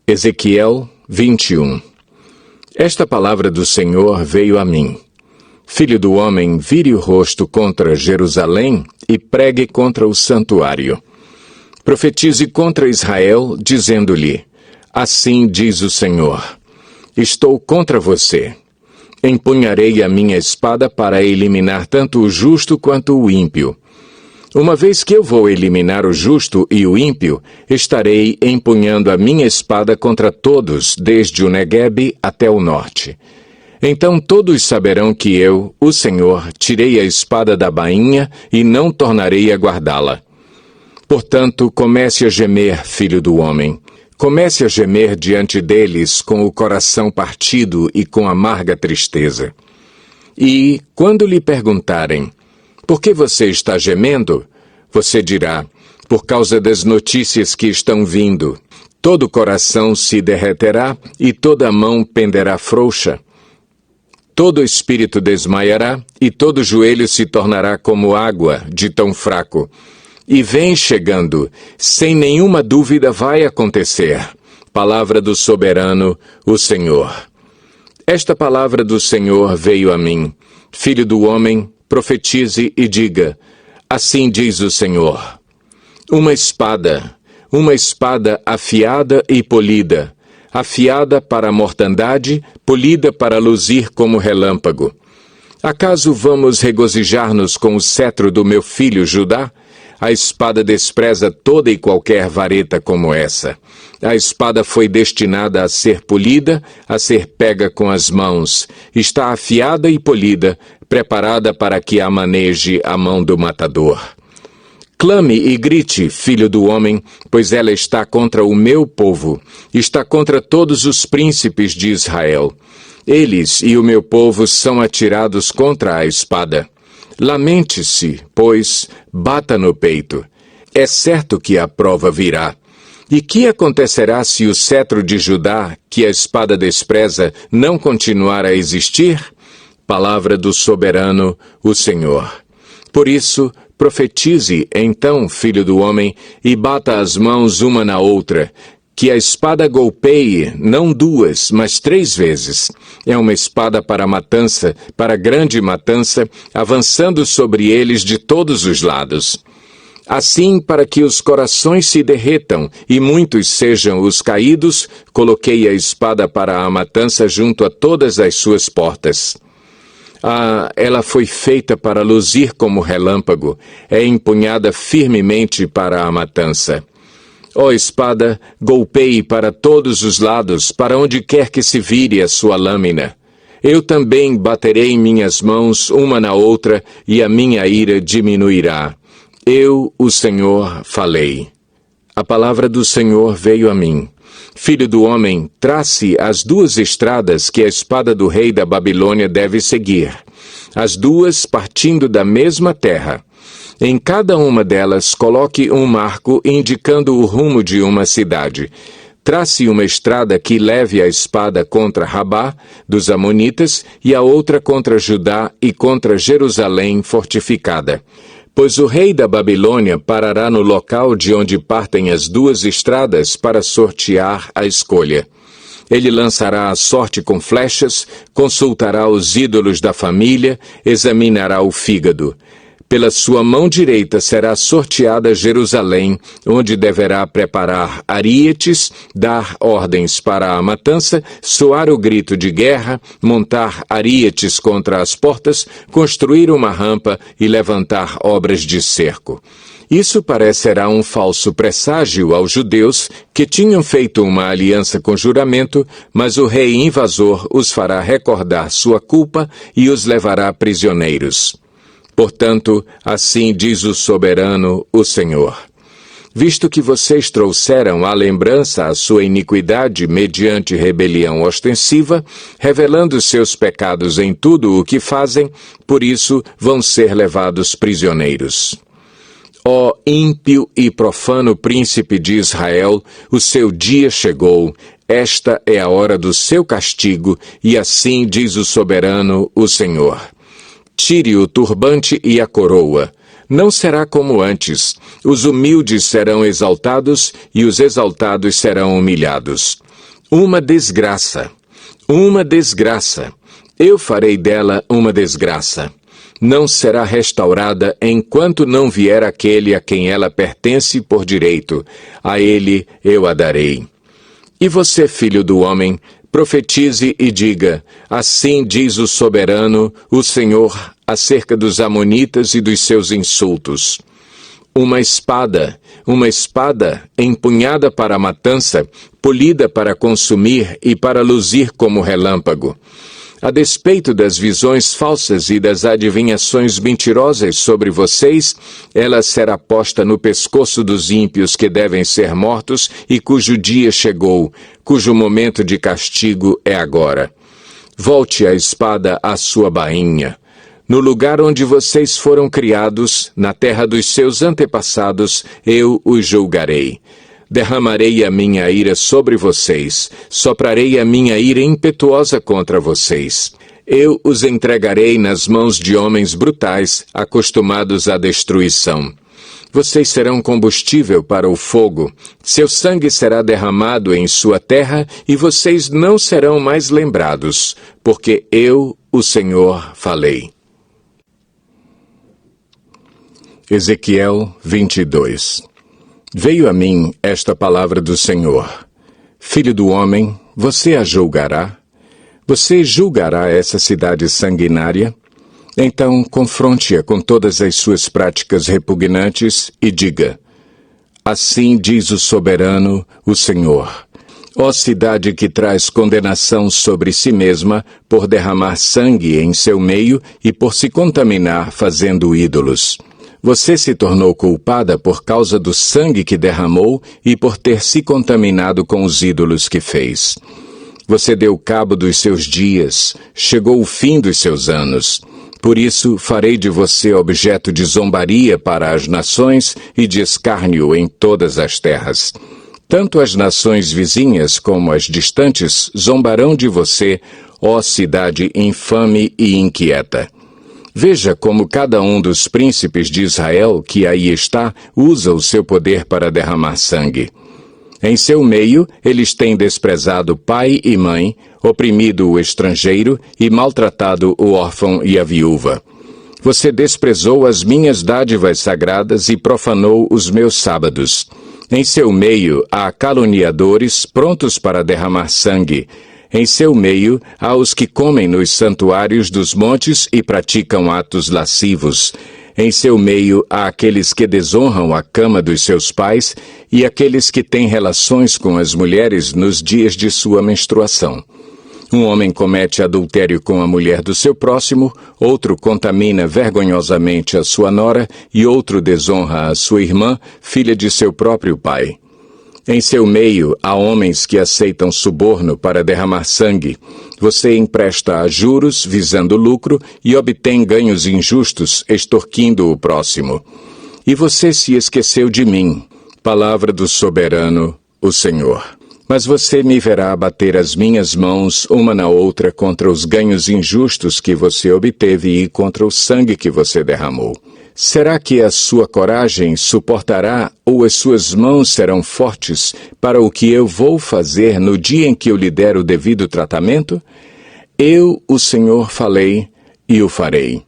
Ezequiel 21. Esta palavra do Senhor veio a mim. Filho do homem, vire o rosto contra Jerusalém e pregue contra o santuário. Profetize contra Israel, dizendo-lhe: assim diz o Senhor: estou contra você. Empunharei a minha espada para eliminar tanto o justo quanto o ímpio. Uma vez que eu vou eliminar o justo e o ímpio, estarei empunhando a minha espada contra todos, desde o Neguebe até o norte. Então todos saberão que eu, o Senhor, tirei a espada da bainha e não tornarei a guardá-la. Portanto, comece a gemer, filho do homem. Comece a gemer diante deles com o coração partido e com amarga tristeza. E, quando lhe perguntarem: por que você está gemendo? Você dirá: por causa das notícias que estão vindo. Todo o coração se derreterá e toda a mão penderá frouxa. Todo o espírito desmaiará e todo joelho se tornará como água, de tão fraco. E vem chegando, sem nenhuma dúvida vai acontecer. Palavra do soberano, o Senhor. Esta palavra do Senhor veio a mim. Filho do homem, profetize e diga: assim diz o Senhor. Uma espada afiada e polida, afiada para a mortandade, polida para luzir como relâmpago. Acaso vamos regozijar-nos com o cetro do meu filho Judá? A espada despreza toda e qualquer vareta como essa. A espada foi destinada a ser polida, a ser pega com as mãos. Está afiada e polida, preparada para que a maneje a mão do matador. Clame e grite, filho do homem, pois ela está contra o meu povo, está contra todos os príncipes de Israel. Eles e o meu povo são atirados contra a espada. Lamente-se, pois, bata no peito. É certo que a prova virá. E que acontecerá se o cetro de Judá, que a espada despreza, não continuar a existir? Palavra do soberano, o Senhor. Por isso, profetize, então, filho do homem, e bata as mãos uma na outra, que a espada golpeie, não 2, mas 3 vezes. É uma espada para matança, para grande matança, avançando sobre eles de todos os lados. Assim, para que os corações se derretam e muitos sejam os caídos, coloquei a espada para a matança junto a todas as suas portas. Ela foi feita para luzir como relâmpago, é empunhada firmemente para a matança. Ó espada, golpeie para todos os lados, para onde quer que se vire a sua lâmina. Eu também baterei minhas mãos uma na outra, e a minha ira diminuirá. Eu, o Senhor, falei. A palavra do Senhor veio a mim. Filho do homem, trace as 2 estradas que a espada do rei da Babilônia deve seguir. As 2 partindo da mesma terra. Em cada uma delas, coloque um marco indicando o rumo de uma cidade. Trace uma estrada que leve a espada contra Rabá, dos Amonitas, e a outra contra Judá e contra Jerusalém fortificada. Pois o rei da Babilônia parará no local de onde partem as 2 estradas para sortear a escolha. Ele lançará a sorte com flechas, consultará os ídolos da família, examinará o fígado. Pela sua mão direita será sorteada Jerusalém, onde deverá preparar arietes, dar ordens para a matança, soar o grito de guerra, montar arietes contra as portas, construir uma rampa e levantar obras de cerco. Isso parecerá um falso presságio aos judeus que tinham feito uma aliança com juramento, mas o rei invasor os fará recordar sua culpa e os levará prisioneiros. Portanto, assim diz o soberano, o Senhor. Visto que vocês trouxeram à lembrança a sua iniquidade mediante rebelião ostensiva, revelando seus pecados em tudo o que fazem, por isso vão ser levados prisioneiros. Ó ímpio e profano príncipe de Israel, o seu dia chegou, esta é a hora do seu castigo, e assim diz o soberano, o Senhor. Tire o turbante e a coroa. Não será como antes. Os humildes serão exaltados e os exaltados serão humilhados. Uma desgraça. Uma desgraça. Eu farei dela uma desgraça. Não será restaurada enquanto não vier aquele a quem ela pertence por direito. A ele eu a darei. E você, filho do homem, profetize e diga: assim diz o soberano, o Senhor, acerca dos amonitas e dos seus insultos. Uma espada empunhada para a matança, polida para consumir e para luzir como relâmpago. A despeito das visões falsas e das adivinhações mentirosas sobre vocês, ela será posta no pescoço dos ímpios que devem ser mortos e cujo dia chegou, cujo momento de castigo é agora. Volte a espada à sua bainha. No lugar onde vocês foram criados, na terra dos seus antepassados, eu os julgarei. Derramarei a minha ira sobre vocês, soprarei a minha ira impetuosa contra vocês. Eu os entregarei nas mãos de homens brutais, acostumados à destruição. Vocês serão combustível para o fogo, seu sangue será derramado em sua terra e vocês não serão mais lembrados, porque eu, o Senhor, falei. Ezequiel 22. Veio a mim esta palavra do Senhor. Filho do homem, você a julgará? Você julgará essa cidade sanguinária? Então confronte-a com todas as suas práticas repugnantes e diga: assim diz o soberano, o Senhor. Ó cidade que traz condenação sobre si mesma por derramar sangue em seu meio e por se contaminar fazendo ídolos. Você se tornou culpada por causa do sangue que derramou e por ter se contaminado com os ídolos que fez. Você deu cabo dos seus dias, chegou o fim dos seus anos. Por isso, farei de você objeto de zombaria para as nações e de escárnio em todas as terras. Tanto as nações vizinhas como as distantes zombarão de você, ó cidade infame e inquieta. Veja como cada um dos príncipes de Israel que aí está usa o seu poder para derramar sangue. Em seu meio, eles têm desprezado pai e mãe, oprimido o estrangeiro e maltratado o órfão e a viúva. Você desprezou as minhas dádivas sagradas e profanou os meus sábados. Em seu meio há caluniadores prontos para derramar sangue. Em seu meio há os que comem nos santuários dos montes e praticam atos lascivos. Em seu meio há aqueles que desonram a cama dos seus pais e aqueles que têm relações com as mulheres nos dias de sua menstruação. Um homem comete adultério com a mulher do seu próximo, outro contamina vergonhosamente a sua nora e outro desonra a sua irmã, filha de seu próprio pai. Em seu meio há homens que aceitam suborno para derramar sangue. Você empresta a juros visando lucro e obtém ganhos injustos, extorquindo o próximo. E você se esqueceu de mim, palavra do soberano, o Senhor. Mas você me verá bater as minhas mãos uma na outra contra os ganhos injustos que você obteve e contra o sangue que você derramou. Será que a sua coragem suportará ou as suas mãos serão fortes para o que eu vou fazer no dia em que eu lhe der o devido tratamento? Eu, o Senhor, falei e o farei.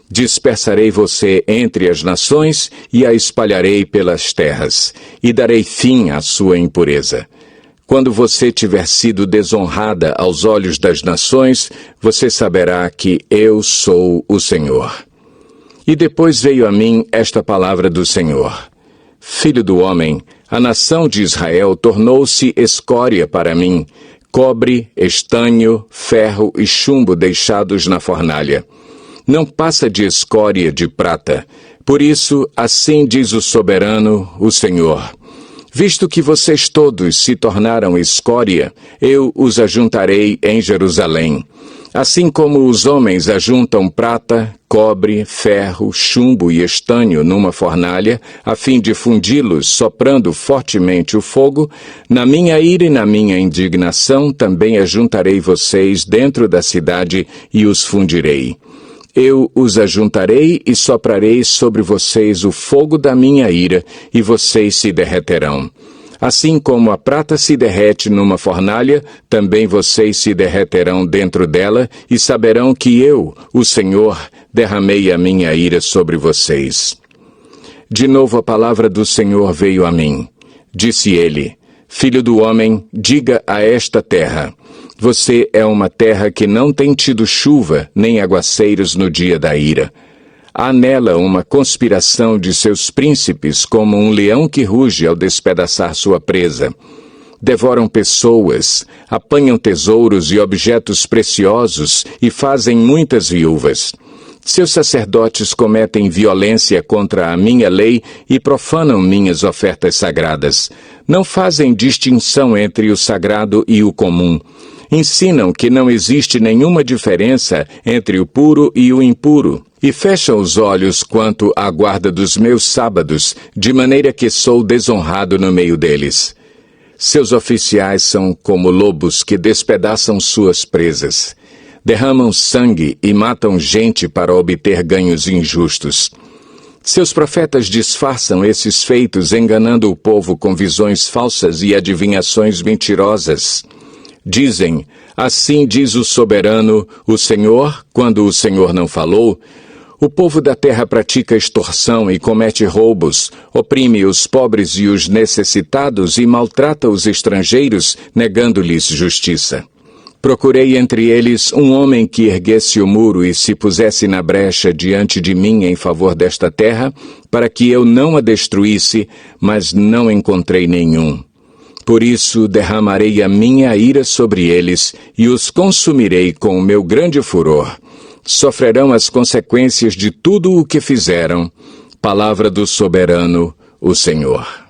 Dispersarei você entre as nações e a espalharei pelas terras, e darei fim à sua impureza. Quando você tiver sido desonrada aos olhos das nações, você saberá que eu sou o Senhor. E depois veio a mim esta palavra do Senhor. Filho do homem, a nação de Israel tornou-se escória para mim, cobre, estanho, ferro e chumbo deixados na fornalha. Não passa de escória de prata. Por isso, assim diz o soberano, o Senhor. Visto que vocês todos se tornaram escória, eu os ajuntarei em Jerusalém. Assim como os homens ajuntam prata, cobre, ferro, chumbo e estanho numa fornalha, a fim de fundi-los soprando fortemente o fogo, na minha ira e na minha indignação também ajuntarei vocês dentro da cidade e os fundirei. Eu os ajuntarei e soprarei sobre vocês o fogo da minha ira, e vocês se derreterão. Assim como a prata se derrete numa fornalha, também vocês se derreterão dentro dela e saberão que eu, o Senhor, derramei a minha ira sobre vocês. De novo a palavra do Senhor veio a mim. Disse ele: Filho do homem, diga a esta terra: você é uma terra que não tem tido chuva nem aguaceiros no dia da ira. Há nela uma conspiração de seus príncipes, como um leão que ruge ao despedaçar sua presa. Devoram pessoas, apanham tesouros e objetos preciosos e fazem muitas viúvas. Seus sacerdotes cometem violência contra a minha lei e profanam minhas ofertas sagradas. Não fazem distinção entre o sagrado e o comum. Ensinam que não existe nenhuma diferença entre o puro e o impuro, e fecham os olhos quanto à guarda dos meus sábados, de maneira que sou desonrado no meio deles. Seus oficiais são como lobos que despedaçam suas presas. Derramam sangue e matam gente para obter ganhos injustos. Seus profetas disfarçam esses feitos, enganando o povo com visões falsas e adivinhações mentirosas. Dizem: assim diz o soberano, o Senhor, quando o Senhor não falou. O povo da terra pratica extorsão e comete roubos, oprime os pobres e os necessitados e maltrata os estrangeiros, negando-lhes justiça. Procurei entre eles um homem que erguesse o muro e se pusesse na brecha diante de mim em favor desta terra, para que eu não a destruísse, mas não encontrei nenhum. Por isso derramarei a minha ira sobre eles e os consumirei com o meu grande furor. Sofrerão as consequências de tudo o que fizeram. Palavra do soberano, o Senhor.